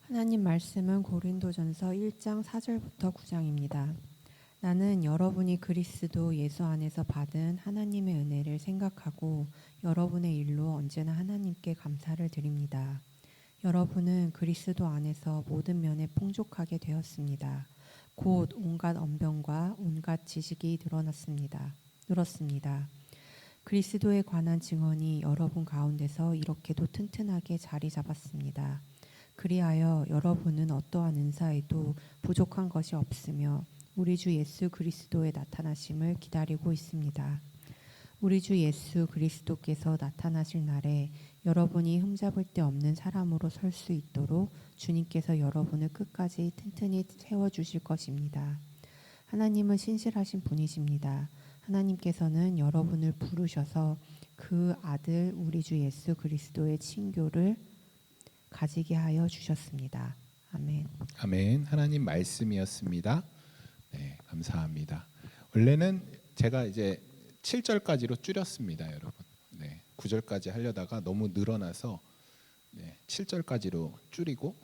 하나님 말씀은 고린도전서 1장 4절부터 9장입니다. 나는 여러분이 그리스도 예수 안에서 받은 하나님의 은혜를 생각하고 여러분의 일로 언제나 하나님께 감사를 드립니다. 여러분은 그리스도 안에서 모든 면에 풍족하게 되었습니다. 곧 온갖 언변과 온갖 지식이 늘었습니다. 그리스도에 관한 증언이 여러분 가운데서 이렇게도 튼튼하게 자리 잡았습니다. 그리하여 여러분은 어떠한 은사에도 부족한 것이 없으며 우리 주 예수 그리스도의 나타나심을 기다리고 있습니다. 우리 주 예수 그리스도께서 나타나실 날에 여러분이 흠잡을 데 없는 사람으로 설 수 있도록 주님께서 여러분을 끝까지 튼튼히 세워주실 것입니다. 하나님은 신실하신 분이십니다. 하나님께서는 여러분을 부르셔서 그 아들 우리 주 예수 그리스도의 친교를 가지게 하여 주셨습니다. 아멘. 아멘. 하나님 말씀이었습니다. 네, 감사합니다. 원래는 제가 이제 7절까지로 줄였습니다, 여러분. 네, 9절까지 하려다가 너무 늘어나서 7절까지로 줄이고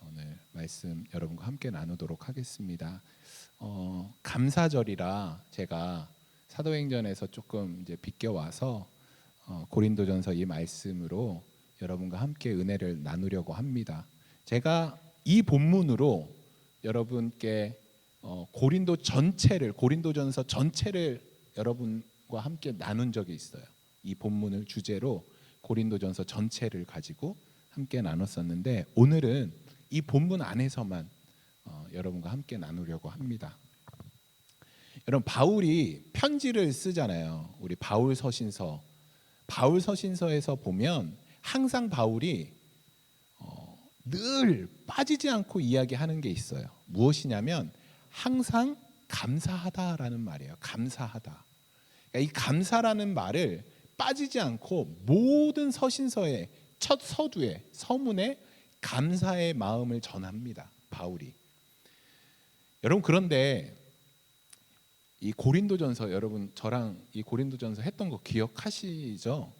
오늘 말씀 여러분과 함께 나누도록 하겠습니다. 감사절이라 제가 사도행전에서 조금 이제 비껴와서 고린도전서 이 말씀으로 여러분과 함께 은혜를 나누려고 합니다. 제가 이 본문으로 여러분께 고린도전서 전체를 여러분과 함께 나눈 적이 있어요. 이 본문을 주제로 고린도전서 전체를 가지고 함께 나눴었는데 오늘은 이 본문 안에서만 여러분과 함께 나누려고 합니다. 여러분, 바울이 편지를 쓰잖아요. 우리 바울 서신서에서 보면 항상 바울이 늘 빠지지 않고 이야기하는 게 있어요. 무엇이냐면 항상 감사하다라는 말이에요. 감사하다. 그러니까 이 감사라는 말을 빠지지 않고 모든 서신서의 첫 서두에 서문에 감사의 마음을 전합니다. 바울이. 여러분, 그런데 이 고린도전서, 여러분 저랑 이 고린도전서 했던 거 기억하시죠?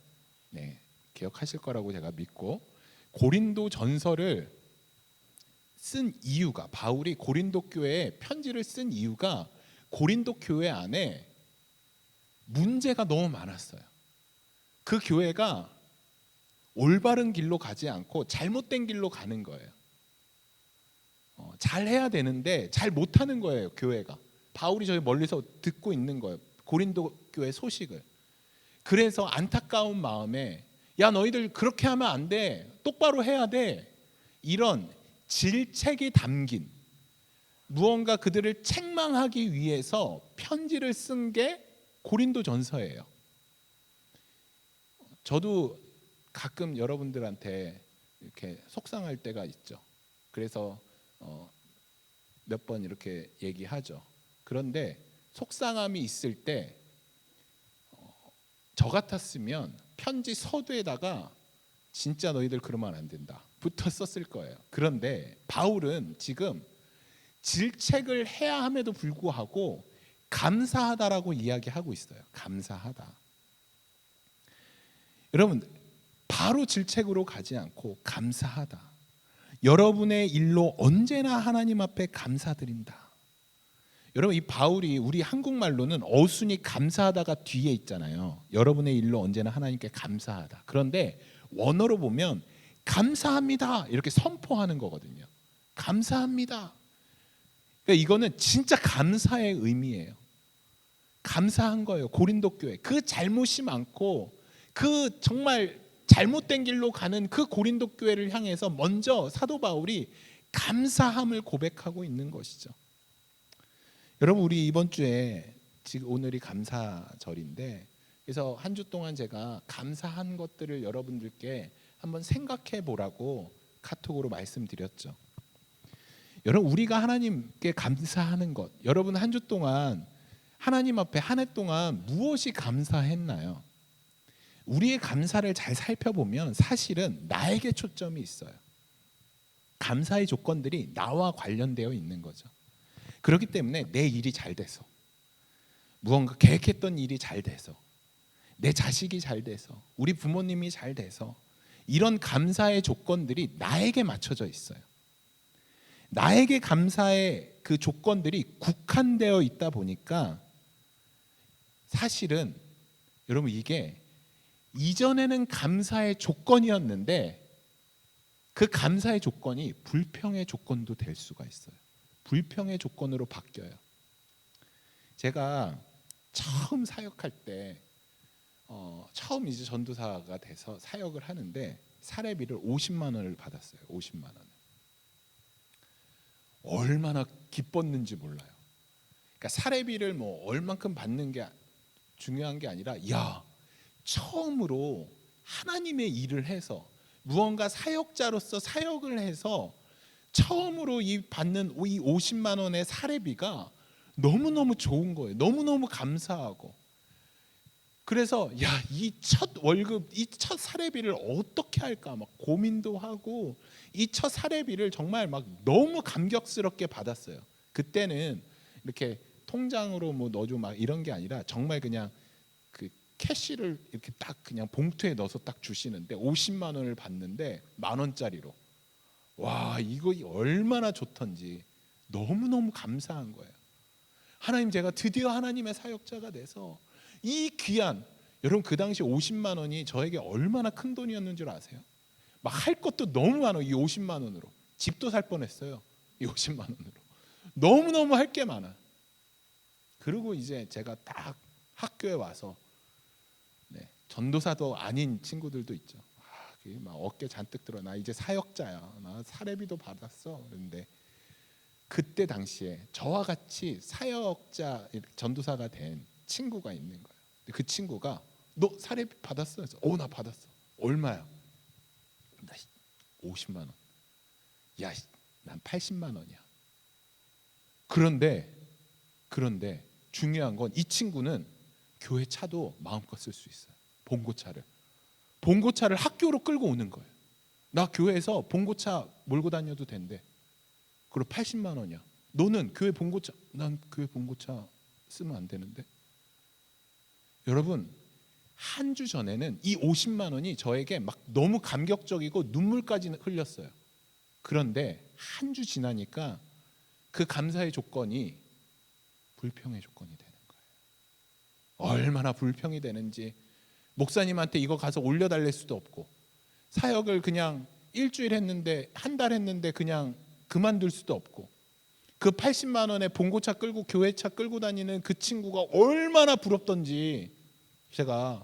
네, 기억하실 거라고 제가 믿고, 고린도전서를 쓴 이유가, 바울이 고린도 교회에 편지를 쓴 이유가 고린도 교회 안에 문제가 너무 많았어요. 그 교회가 올바른 길로 가지 않고 잘못된 길로 가는 거예요. 잘해야 되는데 잘 못하는 거예요, 교회가. 바울이 저기 멀리서 듣고 있는 거예요, 고린도 교회 소식을. 그래서 안타까운 마음에 야, 너희들 그렇게 하면 안 돼, 똑바로 해야 돼, 이런 질책이 담긴 무언가 그들을 책망하기 위해서 편지를 쓴 게 고린도전서예요. 저도 가끔 여러분들한테 이렇게 속상할 때가 있죠. 그래서 몇 번 이렇게 얘기하죠. 그런데 속상함이 있을 때 저 같았으면 편지 서두에다가 진짜 너희들 그러면 안 된다 부터 썼을 거예요. 그런데 바울은 지금 질책을 해야 함에도 불구하고 감사하다라고 이야기하고 있어요. 감사하다. 여러분, 바로 질책으로 가지 않고 감사하다. 여러분의 일로 언제나 하나님 앞에 감사드린다. 여러분, 이 바울이 우리 한국말로는 어순이 감사하다가 뒤에 있잖아요. 여러분의 일로 언제나 하나님께 감사하다. 그런데 원어로 보면 감사합니다 이렇게 선포하는 거거든요. 감사합니다. 그러니까 이거는 진짜 감사의 의미예요. 감사한 거예요. 고린도 교회, 그 잘못이 많고 그 정말 잘못된 길로 가는 그 고린도 교회를 향해서 먼저 사도 바울이 감사함을 고백하고 있는 것이죠. 여러분, 우리 이번 주에 지금 오늘이 감사절인데, 그래서 한 주 동안 제가 감사한 것들을 여러분들께 한번 생각해 보라고 카톡으로 말씀드렸죠. 여러분, 우리가 하나님께 감사하는 것, 여러분 한 주 동안 하나님 앞에 한 해 동안 무엇이 감사했나요? 우리의 감사를 잘 살펴보면 사실은 나에게 초점이 있어요. 감사의 조건들이 나와 관련되어 있는 거죠. 그렇기 때문에 내 일이 잘 돼서, 무언가 계획했던 일이 잘 돼서, 내 자식이 잘 돼서, 우리 부모님이 잘 돼서, 이런 감사의 조건들이 나에게 맞춰져 있어요. 나에게 감사의 그 조건들이 국한되어 있다 보니까 사실은 여러분 이게 이전에는 감사의 조건이었는데 그 감사의 조건이 불평의 조건도 될 수가 있어요. 불평의 조건으로 바뀌어요. 제가 처음 사역할 때 처음 이제 전도사가 돼서 사역을 하는데 사례비를 50만 원을 받았어요. 50만 원. 얼마나 기뻤는지 몰라요. 그러니까 사례비를 뭐 얼만큼 받는 게 중요한 게 아니라 야, 처음으로 하나님의 일을 해서 무언가 사역자로서 사역을 해서 처음으로 이 받는 이 50만 원의 사례비가 너무너무 좋은 거예요. 너무너무 감사하고. 그래서 야, 이 첫 월급, 이 첫 사례비를 어떻게 할까 막 고민도 하고 이 첫 사례비를 정말 막 너무 감격스럽게 받았어요. 그때는 이렇게 통장으로 뭐 넣어줘 막 이런 게 아니라 정말 그냥 그 캐시를 이렇게 딱 그냥 봉투에 넣어서 딱 주시는데 50만 원을 받는데 10,000원짜리로. 와, 이거 얼마나 좋던지 너무너무 감사한 거예요. 하나님, 제가 드디어 하나님의 사역자가 돼서 이 귀한, 여러분 그 당시 50만 원이 저에게 얼마나 큰 돈이었는 줄 아세요? 막 할 것도 너무 많아. 이 50만 원으로 집도 살 뻔했어요. 이 50만 원으로 너무너무 할 게 많아. 그리고 이제 제가 딱 학교에 와서 전도사도 아닌 친구들도 있죠. 막 어깨 잔뜩 들어. 나 이제 사역자야. 나 사례비도 받았어. 그런데 그때 당시에 저와 같이 사역자 전도사가 된 친구가 있는 거예요. 그 친구가 너 사례비 받았어? 그래서 나 받았어. 얼마야? 나 50만 원. 야, 난 80만 원이야. 그런데 중요한 건 이 친구는 교회 차도 마음껏 쓸 수 있어요. 봉고차를 학교로 끌고 오는 거예요. 나 교회에서 봉고차 몰고 다녀도 된대. 그리고 80만 원이야. 너는 교회 봉고차, 난 교회 봉고차 쓰면 안 되는데. 여러분, 한 주 전에는 이 50만 원이 저에게 막 너무 감격적이고 눈물까지 흘렸어요. 그런데 한 주 지나니까 그 감사의 조건이 불평의 조건이 되는 거예요. 얼마나 불평이 되는지. 목사님한테 이거 가서 올려달랠 수도 없고, 사역을 그냥 일주일 했는데 한 달 했는데 그냥 그만둘 수도 없고, 그 80만 원에 봉고차 끌고 교회차 끌고 다니는 그 친구가 얼마나 부럽던지. 제가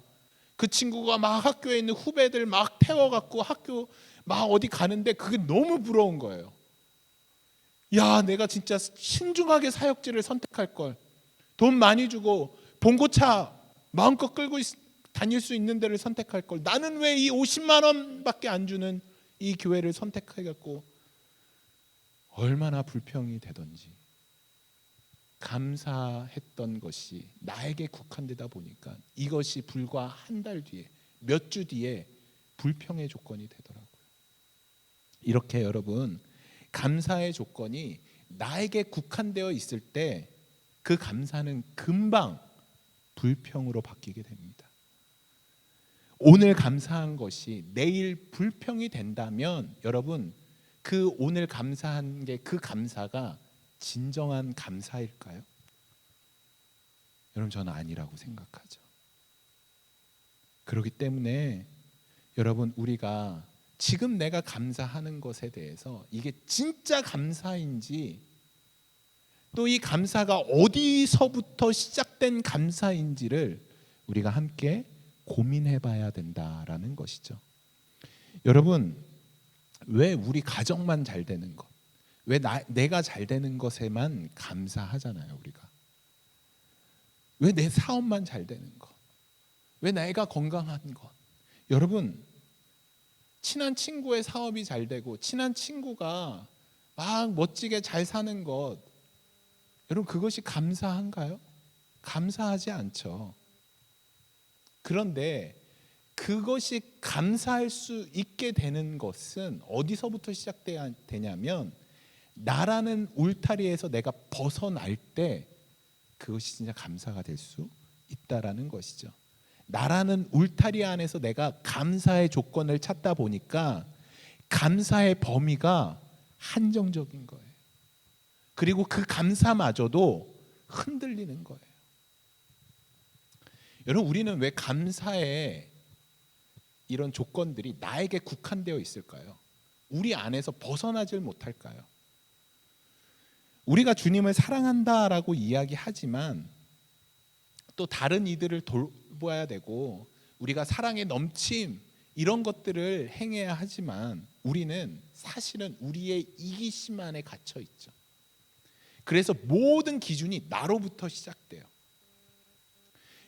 그 친구가 막 학교에 있는 후배들 막 태워갖고 학교 막 어디 가는데 그게 너무 부러운 거예요. 야, 내가 진짜 신중하게 사역지를 선택할 걸. 돈 많이 주고 봉고차 마음껏 끌고 다닐 수 있는 데를 선택할 걸. 나는 왜 이 50만 원밖에 안 주는 이 교회를 선택하겠고. 얼마나 불평이 되던지. 감사했던 것이 나에게 국한되다 보니까 이것이 불과 한 달 뒤에, 몇 주 뒤에 불평의 조건이 되더라고요. 이렇게 여러분, 감사의 조건이 나에게 국한되어 있을 때 그 감사는 금방 불평으로 바뀌게 됩니다. 오늘 감사한 것이 내일 불평이 된다면 여러분, 그 오늘 감사한 게, 그 감사가 진정한 감사일까요? 여러분, 저는 아니라고 생각하죠. 그렇기 때문에 여러분, 우리가 지금 내가 감사하는 것에 대해서 이게 진짜 감사인지, 또 이 감사가 어디서부터 시작된 감사인지를 우리가 함께 고민해 봐야 된다라는 것이죠. 여러분, 왜 우리 가정만 잘 되는 것, 왜 내가 잘 되는 것에만 감사하잖아요. 우리가 왜 내 사업만 잘 되는 것, 왜 내가 건강한 것. 여러분, 친한 친구의 사업이 잘 되고 친한 친구가 막 멋지게 잘 사는 것, 여러분 그것이 감사한가요? 감사하지 않죠. 그런데 그것이 감사할 수 있게 되는 것은 어디서부터 시작되냐면 나라는 울타리에서 내가 벗어날 때 그것이 진짜 감사가 될 수 있다라는 것이죠. 나라는 울타리 안에서 내가 감사의 조건을 찾다 보니까 감사의 범위가 한정적인 거예요. 그리고 그 감사마저도 흔들리는 거예요. 여러분, 우리는 왜 감사의 이런 조건들이 나에게 국한되어 있을까요? 우리 안에서 벗어나질 못할까요? 우리가 주님을 사랑한다라고 이야기하지만 또 다른 이들을 돌봐야 되고 우리가 사랑의 넘침 이런 것들을 행해야 하지만 우리는 사실은 우리의 이기심 안에 갇혀 있죠. 그래서 모든 기준이 나로부터 시작돼요.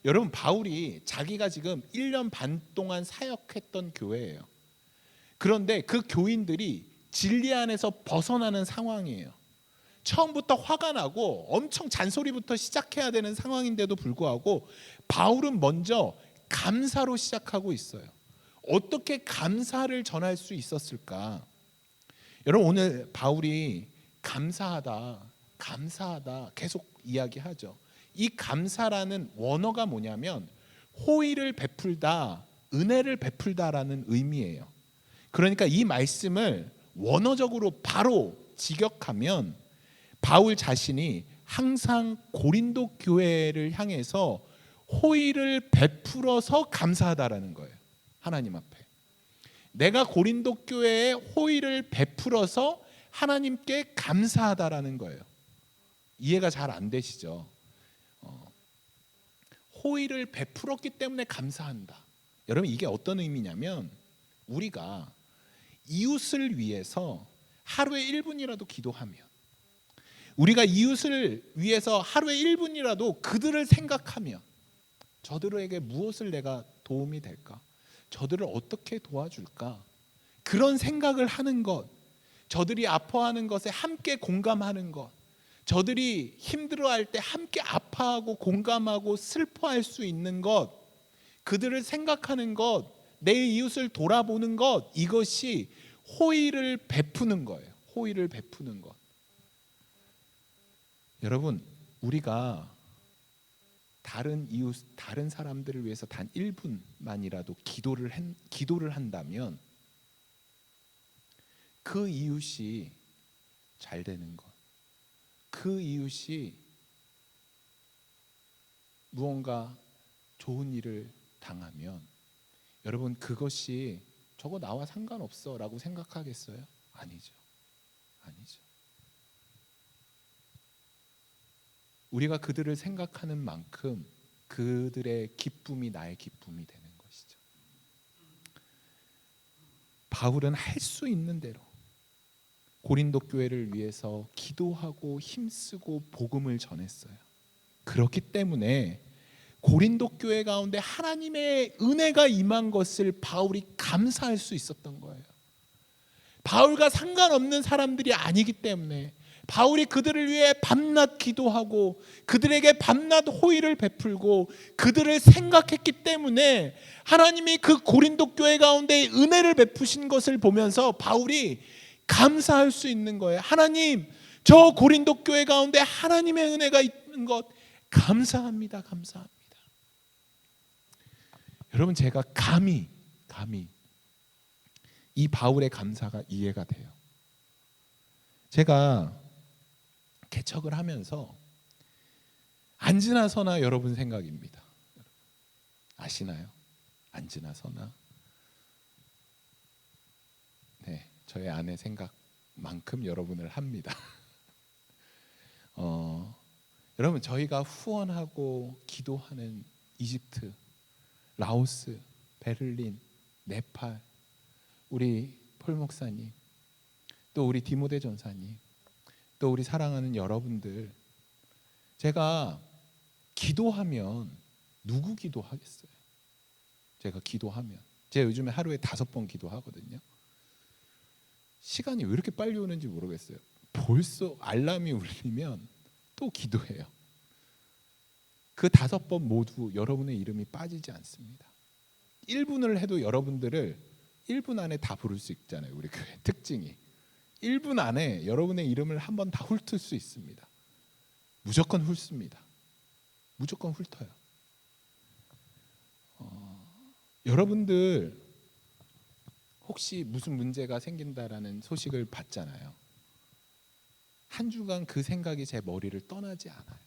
여러분, 바울이 자기가 지금 1년 반 동안 사역했던 교회예요. 그런데 그 교인들이 진리 안에서 벗어나는 상황이에요. 처음부터 화가 나고 엄청 잔소리부터 시작해야 되는 상황인데도 불구하고 바울은 먼저 감사로 시작하고 있어요. 어떻게 감사를 전할 수 있었을까? 여러분, 오늘 바울이 감사하다 계속 이야기하죠. 이 감사라는 원어가 뭐냐면 호의를 베풀다, 은혜를 베풀다라는 의미예요. 그러니까 이 말씀을 원어적으로 바로 직역하면 바울 자신이 항상 고린도 교회를 향해서 호의를 베풀어서 감사하다라는 거예요. 하나님 앞에 내가 고린도 교회에 호의를 베풀어서 하나님께 감사하다라는 거예요. 이해가 잘 안 되시죠? 호의를 베풀었기 때문에 감사한다. 여러분, 이게 어떤 의미냐면 우리가 이웃을 위해서 하루에 1분이라도 기도하면, 우리가 이웃을 위해서 하루에 1분이라도 그들을 생각하면, 저들에게 무엇을 내가 도움이 될까? 저들을 어떻게 도와줄까? 그런 생각을 하는 것, 저들이 아파하는 것에 함께 공감하는 것, 저들이 힘들어할 때 함께 아파하고 공감하고 슬퍼할 수 있는 것, 그들을 생각하는 것, 내 이웃을 돌아보는 것, 이것이 호의를 베푸는 거예요. 호의를 베푸는 것. 여러분, 우리가 다른 이웃, 다른 사람들을 위해서 단 1분만이라도 기도를 한다면 그 이웃이 잘 되는 것, 그 이웃이 무언가 좋은 일을 당하면 여러분, 그것이 저거 나와 상관없어 라고 생각하겠어요? 아니죠. 아니죠. 우리가 그들을 생각하는 만큼 그들의 기쁨이 나의 기쁨이 되는 것이죠. 바울은 할 수 있는 대로 고린도 교회를 위해서 기도하고 힘쓰고 복음을 전했어요. 그렇기 때문에 고린도 교회 가운데 하나님의 은혜가 임한 것을 바울이 감사할 수 있었던 거예요. 바울과 상관없는 사람들이 아니기 때문에 바울이 그들을 위해 밤낮 기도하고 그들에게 밤낮 호의를 베풀고 그들을 생각했기 때문에 하나님이 그 고린도 교회 가운데 은혜를 베푸신 것을 보면서 바울이 감사할 수 있는 거예요. 하나님, 저 고린도 교회 가운데 하나님의 은혜가 있는 것 감사합니다. 감사합니다. 여러분, 제가 감히 이 바울의 감사가 이해가 돼요. 제가 개척을 하면서 안 지나서나 여러분 생각입니다. 아시나요? 안 지나서나. 네, 저의 아내 생각만큼 여러분을 합니다. 여러분, 저희가 후원하고 기도하는 이집트, 라오스, 베를린, 네팔, 우리 폴 목사님, 또 우리 디모데 전사님, 또 우리 사랑하는 여러분들, 제가 기도하면 누구 기도하겠어요? 제가 기도하면 제가 요즘에 하루에 5번 기도하거든요. 시간이 왜 이렇게 빨리 오는지 모르겠어요. 벌써 알람이 울리면 또 기도해요. 그 5번 모두 여러분의 이름이 빠지지 않습니다. 1분을 해도 여러분들을 1분 안에 다 부를 수 있잖아요. 우리 교회 특징이 1분 안에 여러분의 이름을 한번 다 훑을 수 있습니다. 무조건 훑습니다. 무조건 훑어요. 여러분들 혹시 무슨 문제가 생긴다라는 소식을 받잖아요. 한 주간 그 생각이 제 머리를 떠나지 않아요.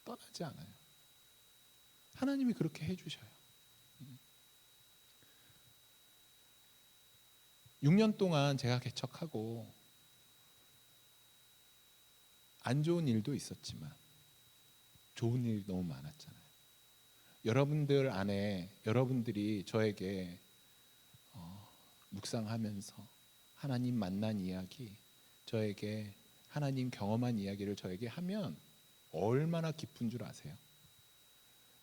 떠나지 않아요. 하나님이 그렇게 해주셔요. 6년 동안 제가 개척하고 안 좋은 일도 있었지만 좋은 일이 너무 많았잖아요. 여러분들 안에 여러분들이 저에게 묵상하면서 하나님 만난 이야기, 저에게 하나님 경험한 이야기를 저에게 하면 얼마나 기쁜 줄 아세요?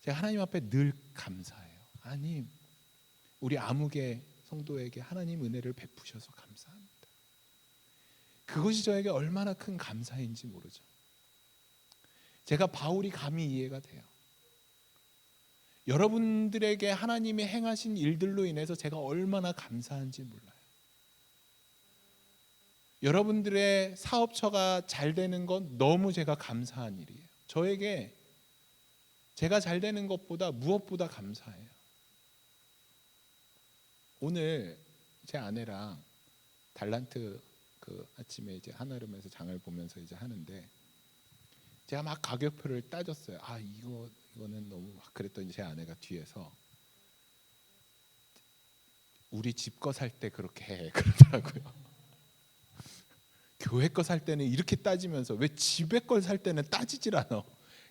제가 하나님 앞에 늘 감사해요. 하나님, 우리 아무개 성도에게 하나님 은혜를 베푸셔서 감사합니다. 그것이 저에게 얼마나 큰 감사인지 모르죠. 제가 바울이 감히 이해가 돼요. 여러분들에게 하나님이 행하신 일들로 인해서 제가 얼마나 감사한지 몰라요. 여러분들의 사업처가 잘 되는 건 너무 제가 감사한 일이에요. 저에게 제가 잘 되는 것보다 무엇보다 감사해요. 오늘 제 아내랑 달란트 그 아침에 이제 한아름에서 장을 보면서 이제 하는데 제가 막 가격표를 따졌어요. 아 이거는 너무 막 그랬더니 제 아내가 뒤에서 우리 집 거 살 때 그렇게 해 그러더라고요. 교회 거 살 때는 이렇게 따지면서 왜 집에 걸 살 때는 따지질 않아?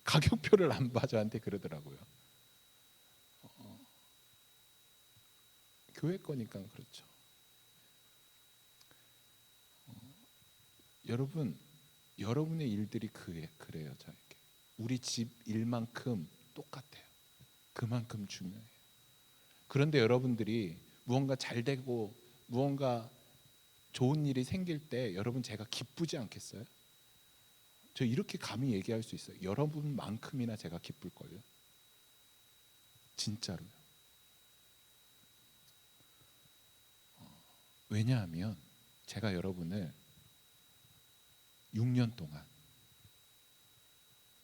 가격표를 안 봐 저한테 그러더라고요. 교회 거니까 그렇죠. 여러분, 여러분의 일들이 그래요 저에게. 우리 집 일만큼 똑같아요. 그만큼 중요해요. 그런데 여러분들이 무언가 잘 되고 무언가 좋은 일이 생길 때 여러분 제가 기쁘지 않겠어요? 저 이렇게 감히 얘기할 수 있어요. 여러분만큼이나 제가 기쁠걸요. 진짜로요. 왜냐하면 제가 여러분을 6년 동안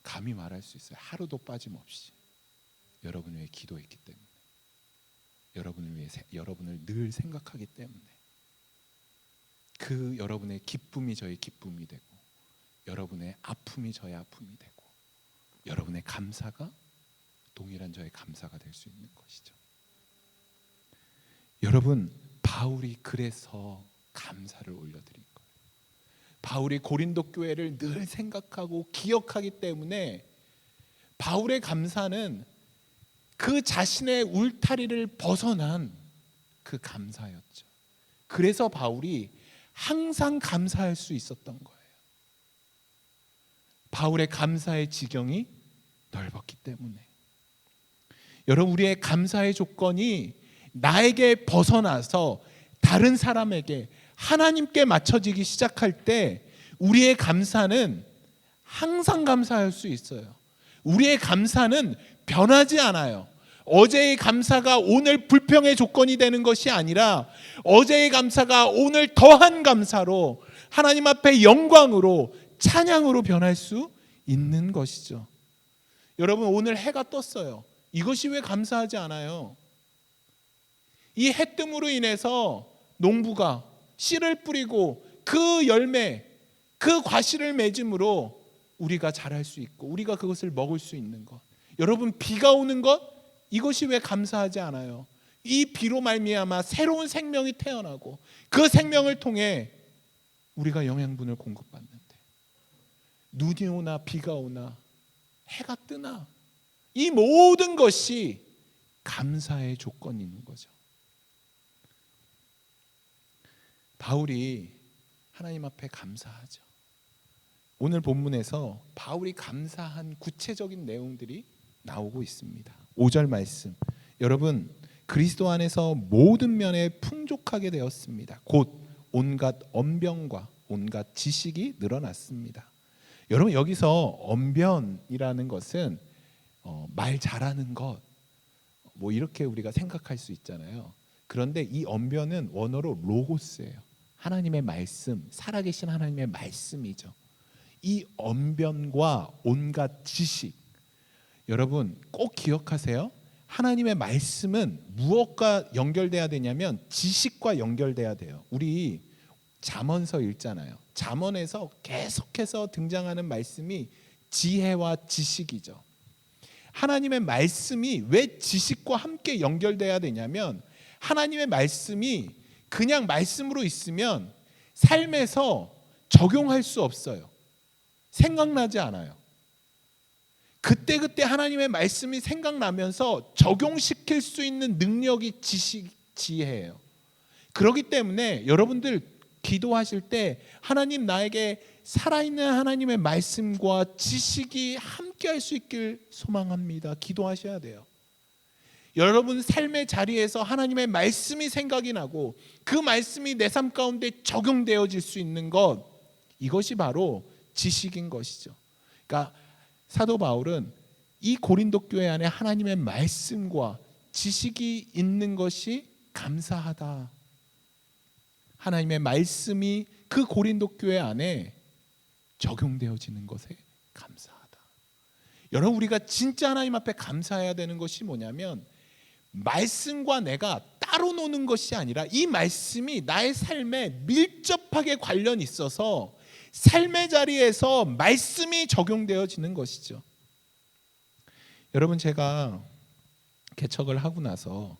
감히 말할 수 있어요. 하루도 빠짐없이 여러분을 위해 기도했기 때문에, 여러분을 위해 여러분을 늘 생각하기 때문에 그 여러분의 기쁨이 저의 기쁨이 되고 여러분의 아픔이 저의 아픔이 되고 여러분의 감사가 동일한 저의 감사가 될 수 있는 것이죠. 여러분, 바울이 그래서 감사를 올려드린 거예요. 바울이 고린도 교회를 늘 생각하고 기억하기 때문에 바울의 감사는 그 자신의 울타리를 벗어난 그 감사였죠. 그래서 바울이 항상 감사할 수 있었던 거예요. 바울의 감사의 지경이 넓었기 때문에. 여러분, 우리의 감사의 조건이 나에게 벗어나서 다른 사람에게 하나님께 맞춰지기 시작할 때 우리의 감사는 항상 감사할 수 있어요. 우리의 감사는 변하지 않아요. 어제의 감사가 오늘 불평의 조건이 되는 것이 아니라 어제의 감사가 오늘 더한 감사로 하나님 앞에 영광으로 찬양으로 변할 수 있는 것이죠. 여러분, 오늘 해가 떴어요. 이것이 왜 감사하지 않아요? 이 해 뜸으로 인해서 농부가 씨를 뿌리고 그 열매, 그 과실을 맺음으로 우리가 자랄 수 있고 우리가 그것을 먹을 수 있는 것. 여러분, 비가 오는 것, 이것이 왜 감사하지 않아요? 이 비로 말미암아 새로운 생명이 태어나고 그 생명을 통해 우리가 영양분을 공급받는데, 눈이 오나 비가 오나 해가 뜨나 이 모든 것이 감사의 조건인 거죠. 바울이 하나님 앞에 감사하죠. 오늘 본문에서 바울이 감사한 구체적인 내용들이 나오고 있습니다. 5절 말씀, 여러분, 그리스도 안에서 모든 면에 풍족하게 되었습니다. 곧 온갖 언변과 온갖 지식이 늘어났습니다. 여러분, 여기서 언변이라는 것은 말 잘하는 것, 뭐 이렇게 우리가 생각할 수 있잖아요. 그런데 이 언변은 원어로 로고스예요. 하나님의 말씀, 살아계신 하나님의 말씀이죠. 이 언변과 온갖 지식, 여러분 꼭 기억하세요. 하나님의 말씀은 무엇과 연결돼야 되냐면 지식과 연결돼야 돼요. 우리 잠언서 읽잖아요. 잠언에서 계속해서 등장하는 말씀이 지혜와 지식이죠. 하나님의 말씀이 왜 지식과 함께 연결돼야 되냐면 하나님의 말씀이 그냥 말씀으로 있으면 삶에서 적용할 수 없어요. 생각나지 않아요. 그때그때 하나님의 말씀이 생각나면서 적용시킬 수 있는 능력이 지혜예요. 그렇기 때문에 여러분들 기도하실 때 하나님 나에게 살아있는 하나님의 말씀과 지식이 함께할 수 있길 소망합니다. 기도하셔야 돼요. 여러분 삶의 자리에서 하나님의 말씀이 생각이 나고 그 말씀이 내 삶 가운데 적용되어질 수 있는 것, 이것이 바로 지식인 것이죠. 그러니까 사도 바울은 이 고린도 교회 안에 하나님의 말씀과 지식이 있는 것이 감사하다. 하나님의 말씀이 그 고린도 교회 안에 적용되어지는 것에 감사하다. 여러분 우리가 진짜 하나님 앞에 감사해야 되는 것이 뭐냐면 말씀과 내가 따로 노는 것이 아니라 이 말씀이 나의 삶에 밀접하게 관련이 있어서 삶의 자리에서 말씀이 적용되어지는 것이죠. 여러분 제가 개척을 하고 나서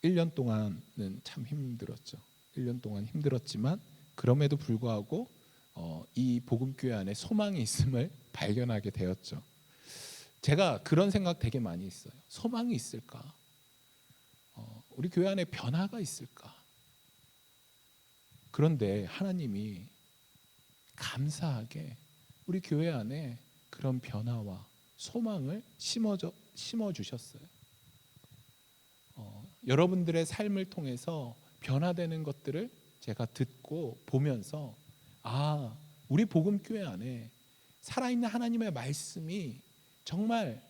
1년 동안은 참 힘들었죠. 1년 동안 힘들었지만 그럼에도 불구하고 이 복음교회 안에 소망이 있음을 발견하게 되었죠. 제가 그런 생각 되게 많이 했어요. 소망이 있을까? 우리 교회 안에 변화가 있을까? 그런데 하나님이 감사하게 우리 교회 안에 그런 변화와 소망을 심어주셨어요. 여러분들의 삶을 통해서 변화되는 것들을 제가 듣고 보면서 우리 복음교회 안에 살아있는 하나님의 말씀이 정말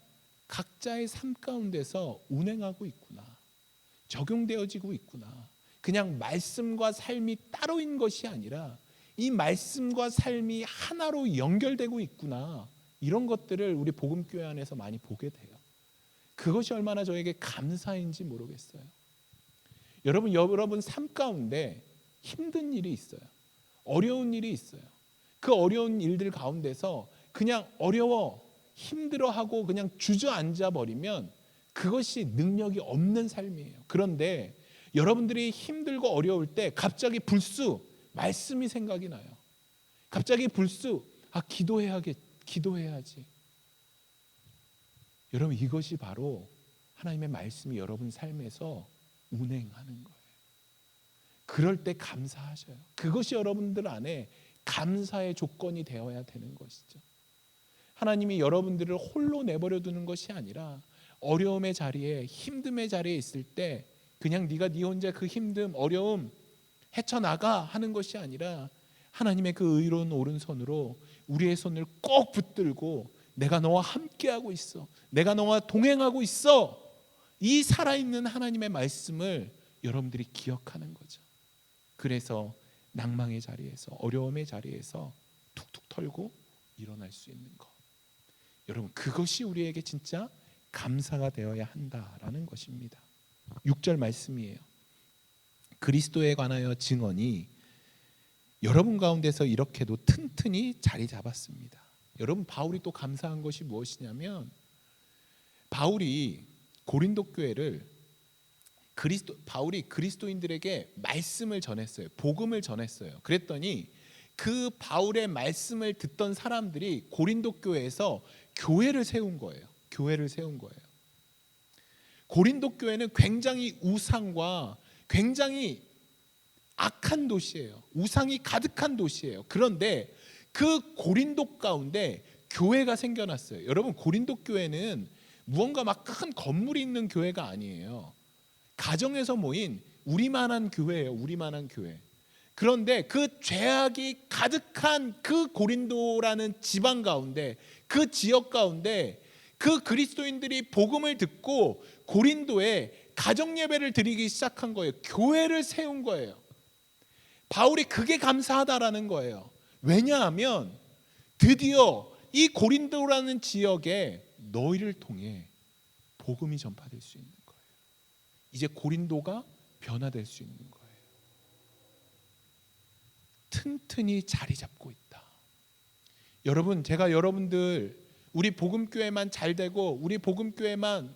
각자의 삶 가운데서 운행하고 있구나, 적용되어지고 있구나. 그냥 말씀과 삶이 따로인 것이 아니라 이 말씀과 삶이 하나로 연결되고 있구나. 이런 것들을 우리 복음교회 안에서 많이 보게 돼요. 그것이 얼마나 저에게 감사인지 모르겠어요. 여러분 삶 가운데 힘든 일이 있어요. 어려운 일이 있어요. 그 어려운 일들 가운데서 그냥 어려워, 힘들어하고 그냥 주저앉아 버리면 그것이 능력이 없는 삶이에요. 그런데 여러분들이 힘들고 어려울 때 갑자기 불쑥 말씀이 생각이 나요. 갑자기 불쑥 기도해야지. 여러분 이것이 바로 하나님의 말씀이 여러분 삶에서 운행하는 거예요. 그럴 때 감사하셔요. 그것이 여러분들 안에 감사의 조건이 되어야 되는 것이죠. 하나님이 여러분들을 홀로 내버려 두는 것이 아니라 어려움의 자리에, 힘듦의 자리에 있을 때 그냥 네가 네 혼자 그 힘듦, 어려움 헤쳐나가 하는 것이 아니라 하나님의 그 의로운 오른손으로 우리의 손을 꼭 붙들고 내가 너와 함께하고 있어, 내가 너와 동행하고 있어, 이 살아있는 하나님의 말씀을 여러분들이 기억하는 거죠. 그래서 낭망의 자리에서, 어려움의 자리에서 툭툭 털고 일어날 수 있는 것, 여러분 그것이 우리에게 진짜 감사가 되어야 한다라는 것입니다. 6절 말씀이에요. 그리스도에 관하여 증언이 여러분 가운데서 이렇게도 튼튼히 자리 잡았습니다. 여러분 바울이 또 감사한 것이 무엇이냐면 바울이 고린도 교회를 바울이 그리스도인들에게 말씀을 전했어요. 복음을 전했어요. 그랬더니 그 바울의 말씀을 듣던 사람들이 고린도 교회에서 교회를 세운 거예요. 고린도 교회는 굉장히 우상과 굉장히 악한 도시예요. 우상이 가득한 도시예요. 그런데 그 고린도 가운데 교회가 생겨났어요. 여러분 고린도 교회는 무언가 막 큰 건물이 있는 교회가 아니에요. 가정에서 모인 우리만한 교회예요. 우리만한 교회. 그런데 그 죄악이 가득한 그 고린도라는 지방 가운데, 그 지역 가운데 그 그리스도인들이 복음을 듣고 고린도에 가정 예배를 드리기 시작한 거예요. 교회를 세운 거예요. 바울이 그게 감사하다라는 거예요. 왜냐하면 드디어 이 고린도라는 지역에 너희를 통해 복음이 전파될 수 있는 거예요. 이제 고린도가 변화될 수 있는 거예요. 튼튼히 자리 잡고 있다. 여러분, 제가 여러분들 우리 복음교회만 잘 되고 우리 복음교회만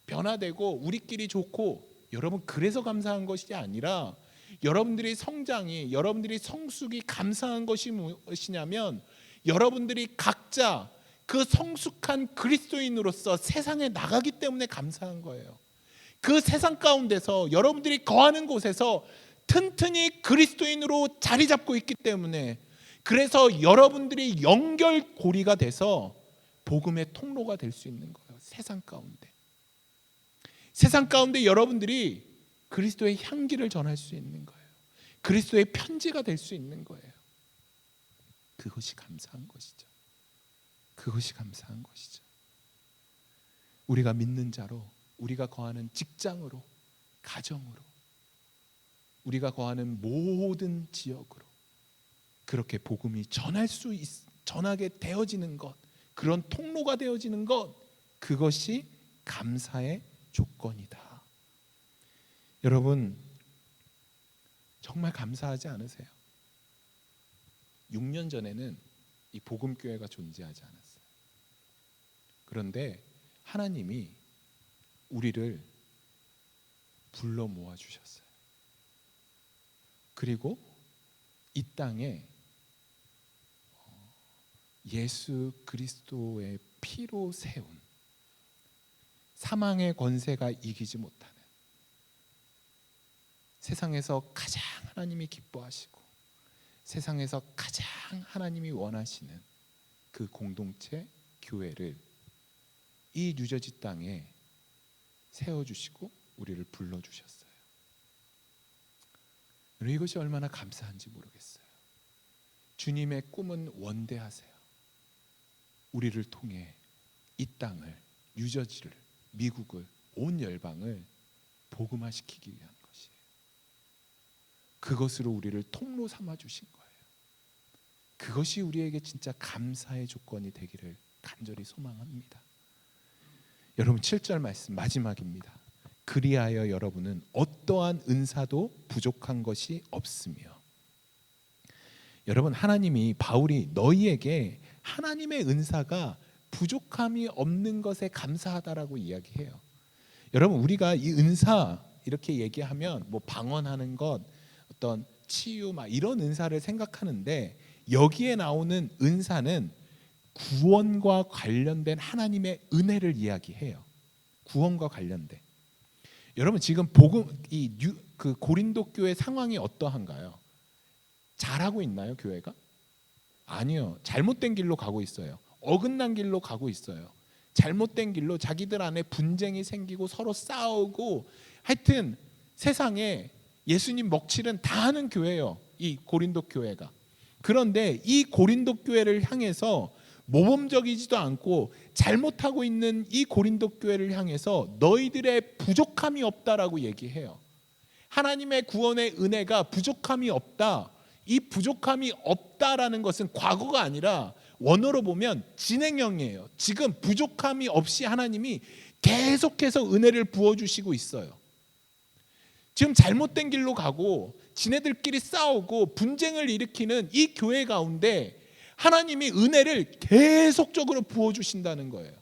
변화되고 우리끼리 좋고, 여러분 그래서 감사한 것이 아니라 여러분들이 성장이, 여러분들이 성숙이 감사한 것이 무엇이냐면 여러분들이 각자 그 성숙한 그리스도인으로서 세상에 나가기 때문에 감사한 거예요. 그 세상 가운데서 여러분들이 거하는 곳에서 튼튼히 그리스도인으로 자리 잡고 있기 때문에, 그래서 여러분들이 연결고리가 돼서 복음의 통로가 될 수 있는 거예요. 세상 가운데. 세상 가운데 여러분들이 그리스도의 향기를 전할 수 있는 거예요. 그리스도의 편지가 될 수 있는 거예요. 그것이 감사한 것이죠. 그것이 감사한 것이죠. 우리가 믿는 자로, 우리가 거하는 직장으로, 가정으로, 우리가 거하는 모든 지역으로 그렇게 복음이 전하게 되어지는 것, 그런 통로가 되어지는 것, 그것이 감사의 조건이다. 여러분, 정말 감사하지 않으세요? 6년 전에는 이 복음교회가 존재하지 않았어요. 그런데 하나님이 우리를 불러 모아 주셨어요. 그리고 이 땅에 예수 그리스도의 피로 세운, 사망의 권세가 이기지 못하는, 세상에서 가장 하나님이 기뻐하시고 세상에서 가장 하나님이 원하시는 그 공동체 교회를 이 뉴저지 땅에 세워주시고 우리를 불러주셨어요. 이것이 얼마나 감사한지 모르겠어요. 주님의 꿈은 원대하세요. 우리를 통해 이 땅을, 뉴저지를, 미국을, 온 열방을 복음화시키기 위한 것이에요. 그것으로 우리를 통로 삼아 주신 거예요. 그것이 우리에게 진짜 감사의 조건이 되기를 간절히 소망합니다. 여러분, 7절 말씀 마지막입니다. 그리하여 여러분은 어떠한 은사도 부족한 것이 없으며. 여러분, 하나님이, 바울이 너희에게 하나님의 은사가 부족함이 없는 것에 감사하다라고 이야기해요. 여러분, 우리가 이 은사 이렇게 얘기하면 뭐 방언하는 것, 어떤 치유 막 이런 은사를 생각하는데, 여기에 나오는 은사는 구원과 관련된 하나님의 은혜를 이야기해요. 구원과 관련된. 여러분, 지금 복음 그 고린도 교회 상황이 어떠한가요? 잘하고 있나요, 교회가? 아니요. 잘못된 길로 가고 있어요. 어긋난 길로 가고 있어요. 잘못된 길로 자기들 안에 분쟁이 생기고 서로 싸우고, 하여튼 세상에 예수님 먹칠은 다 하는 교회예요, 이 고린도 교회가. 그런데 이 고린도 교회를 향해서 모범적이지도 않고 잘못하고 있는 이 고린도 교회를 향해서 너희들의 부족함이 없다라고 얘기해요. 하나님의 구원의 은혜가 부족함이 없다. 이 부족함이 없다라는 것은 과거가 아니라 원어로 보면 진행형이에요. 지금 부족함이 없이 하나님이 계속해서 은혜를 부어주시고 있어요. 지금 잘못된 길로 가고 지네들끼리 싸우고 분쟁을 일으키는 이 교회 가운데 하나님이 은혜를 계속적으로 부어주신다는 거예요.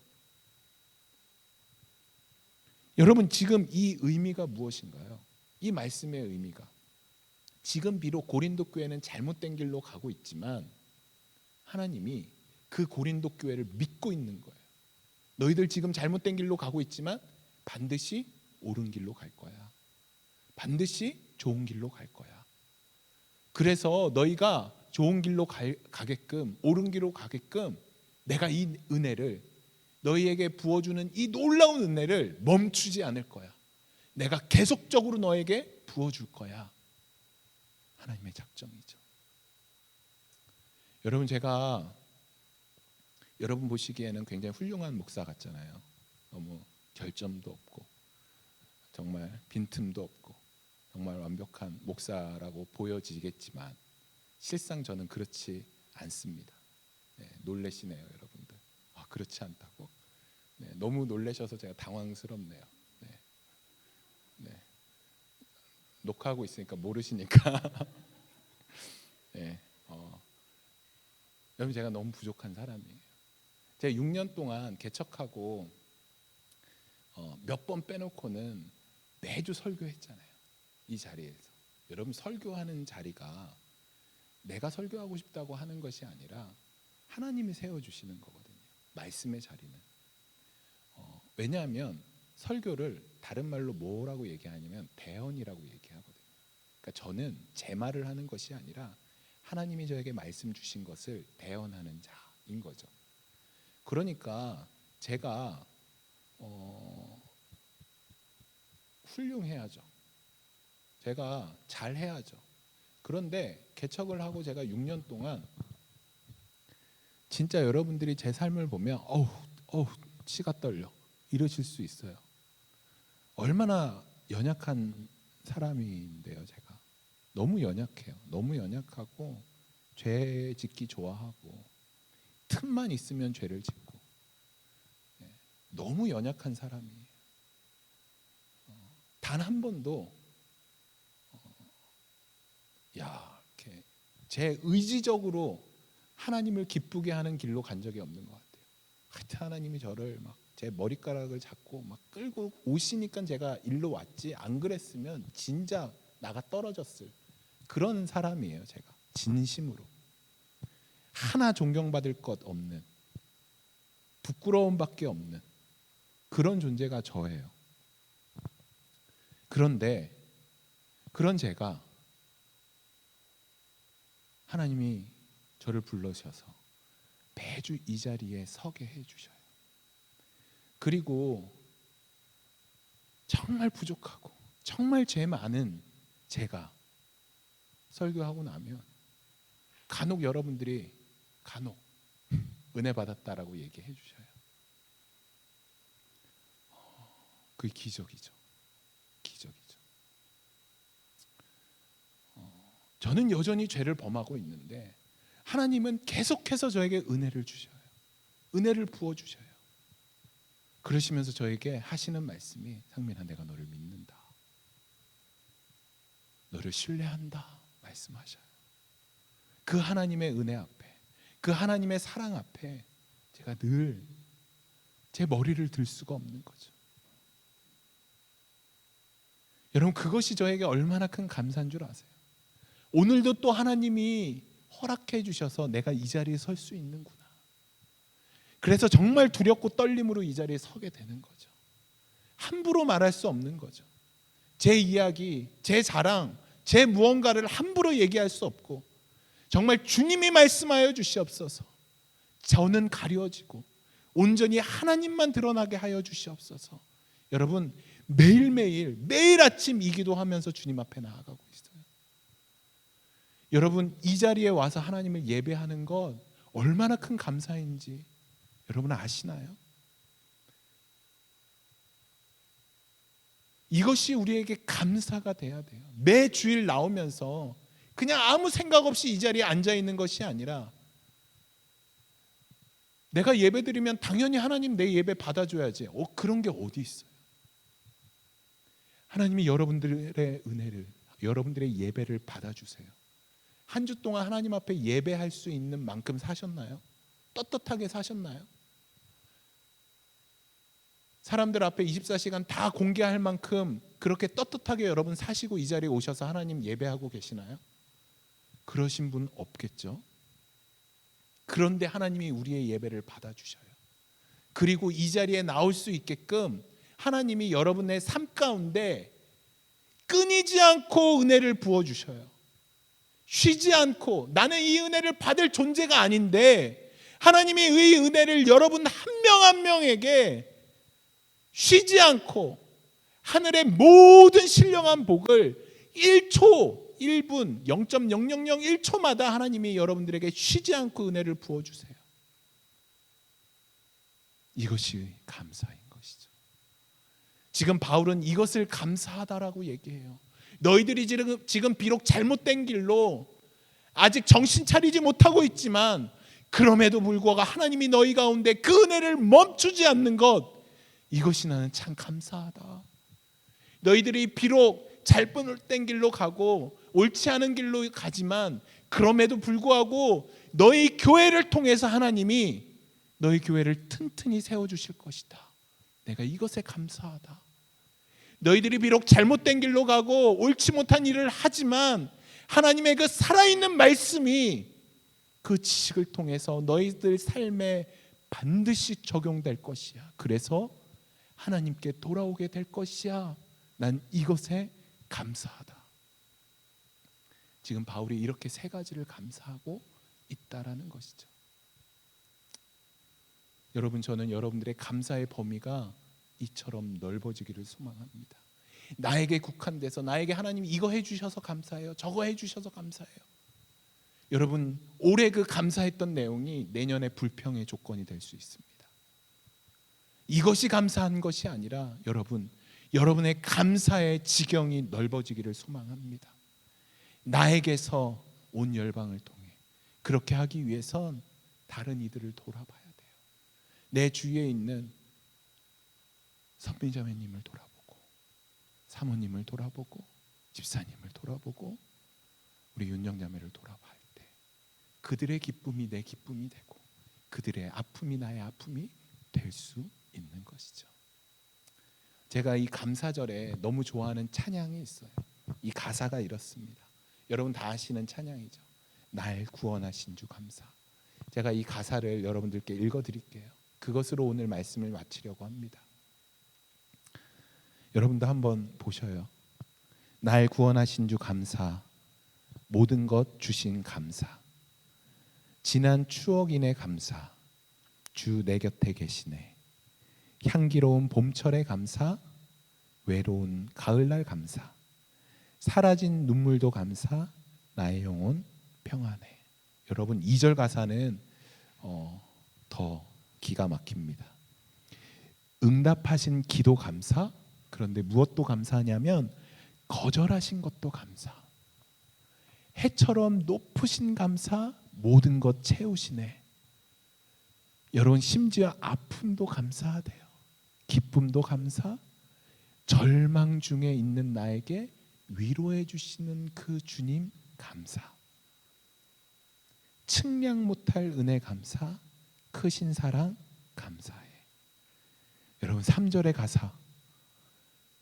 여러분, 지금 이 의미가 무엇인가요? 이 말씀의 의미가, 지금 비록 고린도 교회는 잘못된 길로 가고 있지만 하나님이 그 고린도 교회를 믿고 있는 거예요. 너희들 지금 잘못된 길로 가고 있지만 반드시 옳은 길로 갈 거야. 반드시 좋은 길로 갈 거야. 그래서 너희가 좋은 길로 가게끔, 옳은 길로 가게끔 내가 이 은혜를, 너희에게 부어주는 이 놀라운 은혜를 멈추지 않을 거야. 내가 계속적으로 너에게 부어줄 거야. 하나님의 작정이죠. 여러분, 제가 여러분 보시기에는 굉장히 훌륭한 목사 같잖아요. 너무 결점도 없고 정말 빈틈도 없고 정말 완벽한 목사라고 보여지겠지만 실상 저는 그렇지 않습니다. 네, 놀라시네요, 여러분들. 그렇지 않다고. 네, 너무 놀라셔서 제가 당황스럽네요. 네. 네. 녹화하고 있으니까 모르시니까. 네. 여러분 제가 너무 부족한 사람이에요. 제가 6년 동안 개척하고 몇 번 빼놓고는 매주 설교했잖아요. 이 자리에서. 여러분 설교하는 자리가 내가 설교하고 싶다고 하는 것이 아니라 하나님이 세워주시는 거거든요. 말씀의 자리는. 왜냐하면 설교를 다른 말로 뭐라고 얘기하냐면 대언이라고 얘기하거든요. 그러니까 저는 제 말을 하는 것이 아니라 하나님이 저에게 말씀 주신 것을 대언하는 자인 거죠. 그러니까 제가 훌륭해야죠. 제가 잘해야죠. 그런데 개척을 하고 제가 6년 동안 진짜 여러분들이 제 삶을 보면 어우 치가 떨려 이러실 수 있어요. 얼마나 연약한 사람인데요. 제가 너무 연약해요. 너무 연약하고 죄 짓기 좋아하고 틈만 있으면 죄를 짓고 너무 연약한 사람이에요. 단 한 번도 이렇게 제 의지적으로 하나님을 기쁘게 하는 길로 간 적이 없는 것 같아요. 하여튼 하나님이 저를 막 제 머리카락을 잡고 막 끌고 오시니까 제가 일로 왔지, 안 그랬으면 진짜 나가 떨어졌을 그런 사람이에요. 제가 진심으로 하나 존경받을 것 없는, 부끄러움밖에 없는 그런 존재가 저예요. 그런데 그런 제가 하나님이 저를 불러셔서 매주 이 자리에 서게 해주셔요. 그리고 정말 부족하고 정말 죄 많은 제가 설교하고 나면 간혹 여러분들이 은혜 받았다라고 얘기해 주셔요. 그게 기적이죠. 기적이죠. 저는 여전히 죄를 범하고 있는데 하나님은 계속해서 저에게 은혜를 주셔요. 은혜를 부어 주셔요. 그러시면서 저에게 하시는 말씀이 상민아, 내가 너를 믿는다. 너를 신뢰한다 말씀하셔요. 그 하나님의 은혜 앞에, 그 하나님의 사랑 앞에 제가 늘 제 머리를 들 수가 없는 거죠. 여러분 그것이 저에게 얼마나 큰 감사인 줄 아세요? 오늘도 또 하나님이 허락해 주셔서 내가 이 자리에 설 수 있는구나. 그래서 정말 두렵고 떨림으로 이 자리에 서게 되는 거죠. 함부로 말할 수 없는 거죠. 제 이야기, 제 자랑, 제 무언가를 함부로 얘기할 수 없고 정말 주님이 말씀하여 주시옵소서. 저는 가려지고 온전히 하나님만 드러나게 하여 주시옵소서. 여러분 매일매일 매일 아침 이 기도하면서 주님 앞에 나아가고 있어요. 여러분 이 자리에 와서 하나님을 예배하는 것 얼마나 큰 감사인지 여러분 아시나요? 이것이 우리에게 감사가 돼야 돼요. 매 주일 나오면서 그냥 아무 생각 없이 이 자리에 앉아 있는 것이 아니라 내가 예배 드리면 당연히 하나님 내 예배 받아줘야지. 그런 게 어디 있어요? 하나님이 여러분들의 은혜를, 여러분들의 예배를 받아주세요. 한 주 동안 하나님 앞에 예배할 수 있는 만큼 사셨나요? 떳떳하게 사셨나요? 사람들 앞에 24시간 다 공개할 만큼 그렇게 떳떳하게 여러분 사시고 이 자리에 오셔서 하나님 예배하고 계시나요? 그러신 분 없겠죠? 그런데 하나님이 우리의 예배를 받아주셔요. 그리고 이 자리에 나올 수 있게끔 하나님이 여러분의 삶 가운데 끊이지 않고 은혜를 부어주셔요. 쉬지 않고 나는 이 은혜를 받을 존재가 아닌데 하나님이 이 은혜를 여러분 한 명 한 명에게 쉬지 않고 하늘의 모든 신령한 복을 1초, 1분, 0.0001초마다 하나님이 여러분들에게 쉬지 않고 은혜를 부어주세요. 이것이 감사인 것이죠. 지금 바울은 이것을 감사하다라고 얘기해요. 너희들이 지금 비록 잘못된 길로 아직 정신 차리지 못하고 있지만 그럼에도 불구하고 하나님이 너희 가운데 그 은혜를 멈추지 않는 것, 이것이 나는 참 감사하다. 너희들이 비록 잘못된 길로 가고 옳지 않은 길로 가지만 그럼에도 불구하고 너희 교회를 통해서 하나님이 너희 교회를 튼튼히 세워주실 것이다. 내가 이것에 감사하다. 너희들이 비록 잘못된 길로 가고 옳지 못한 일을 하지만 하나님의 그 살아있는 말씀이 그 지식을 통해서 너희들 삶에 반드시 적용될 것이야. 그래서 하나님께 돌아오게 될 것이야. 난 이것에 감사하다. 지금 바울이 이렇게 세 가지를 감사하고 있다라는 것이죠. 여러분, 저는 여러분들의 감사의 범위가 이처럼 넓어지기를 소망합니다. 나에게 국한돼서 나에게 하나님이 이거 해주셔서 감사해요, 저거 해주셔서 감사해요. 여러분, 올해 그 감사했던 내용이 내년에 불평의 조건이 될 수 있습니다. 이것이 감사한 것이 아니라 여러분의 감사의 지경이 넓어지기를 소망합니다. 나에게서 온 열방을 통해 그렇게 하기 위해선 다른 이들을 돌아봐야 돼요. 내 주위에 있는 선민자매님을 돌아보고, 사모님을 돌아보고, 집사님을 돌아보고, 우리 윤정자매를 돌아봐야 돼. 그들의 기쁨이 내 기쁨이 되고 그들의 아픔이 나의 아픔이 될 수 있는 것이죠. 제가 이 감사절에 너무 좋아하는 찬양이 있어요. 이 가사가 이렇습니다. 여러분 다 아시는 찬양이죠. 날 구원하신 주 감사. 제가 이 가사를 여러분들께 읽어드릴게요. 그것으로 오늘 말씀을 마치려고 합니다. 여러분도 한번 보셔요. 날 구원하신 주 감사. 모든 것 주신 감사. 지난 추억이네 감사. 주 내 곁에 계시네. 향기로운 봄철의 감사. 외로운 가을날 감사. 사라진 눈물도 감사. 나의 영혼 평안해. 여러분 2절 가사는 더 기가 막힙니다. 응답하신 기도 감사. 그런데 무엇도 감사하냐면 거절하신 것도 감사. 해처럼 높으신 감사. 모든 것 채우시네. 여러분 심지어 아픔도 감사하대요. 기쁨도 감사. 절망 중에 있는 나에게 위로해 주시는 그 주님 감사. 측량 못할 은혜 감사. 크신 사랑 감사해. 여러분 3절의 가사.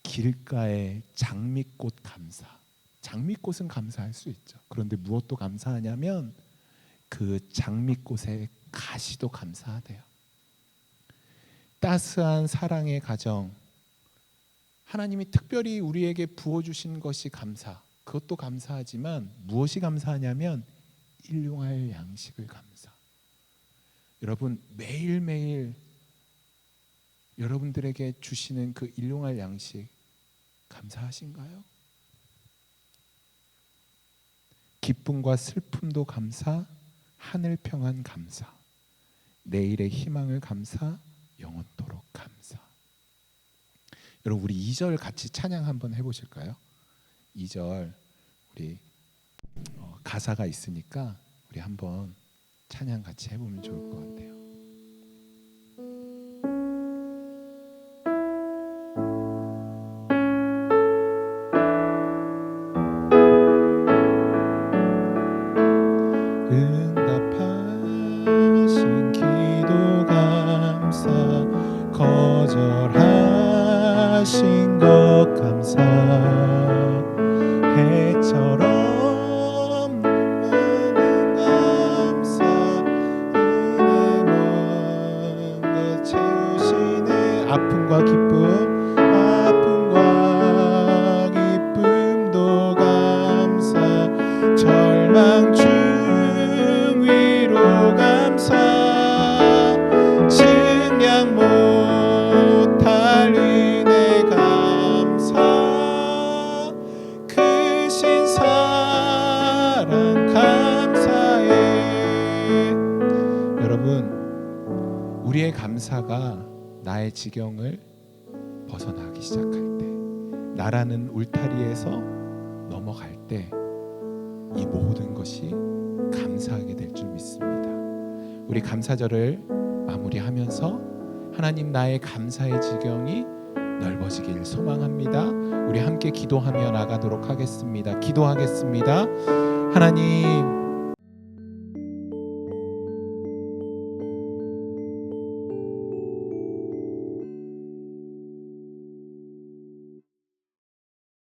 길가에 장미꽃 감사. 장미꽃은 감사할 수 있죠. 그런데 무엇도 감사하냐면 그 장미꽃의 가시도 감사하대요. 따스한 사랑의 가정. 하나님이 특별히 우리에게 부어주신 것이 감사. 그것도 감사하지만 무엇이 감사하냐면 일용할 양식을 감사. 여러분 매일매일 여러분들에게 주시는 그 일용할 양식 감사하신가요? 기쁨과 슬픔도 감사. 하늘 평안 감사. 내일의 희망을 감사. 영원토록 감사. 여러분 우리 2절 같이 찬양 한번 해보실까요? 2절 우리 가사가 있으니까 우리 한번 찬양 같이 해보면 좋을 것 같아요. 응답하신 기도 감사. 거절하신 것 감사. 해처럼 눈은 감사. 은혜 먼 것 채우시네. 아픔과 기쁨. 아픔과 기쁨도 감사. 절망 중 위로 감사. 측량 못할 은혜 감사. 크신 사랑 감사해. 여러분 우리의 감사가 나의 지경을 벗어나기 시작할 때, 나라는 울타리에서 넘어갈 때 이 모든 것이 감사하게 될 줄 믿습니다. 우리 감사절을 마무리하면서 하나님 나의 감사의 지경이 넓어지길 소망합니다. 우리 함께 기도하며 나가도록 하겠습니다. 기도하겠습니다. 하나님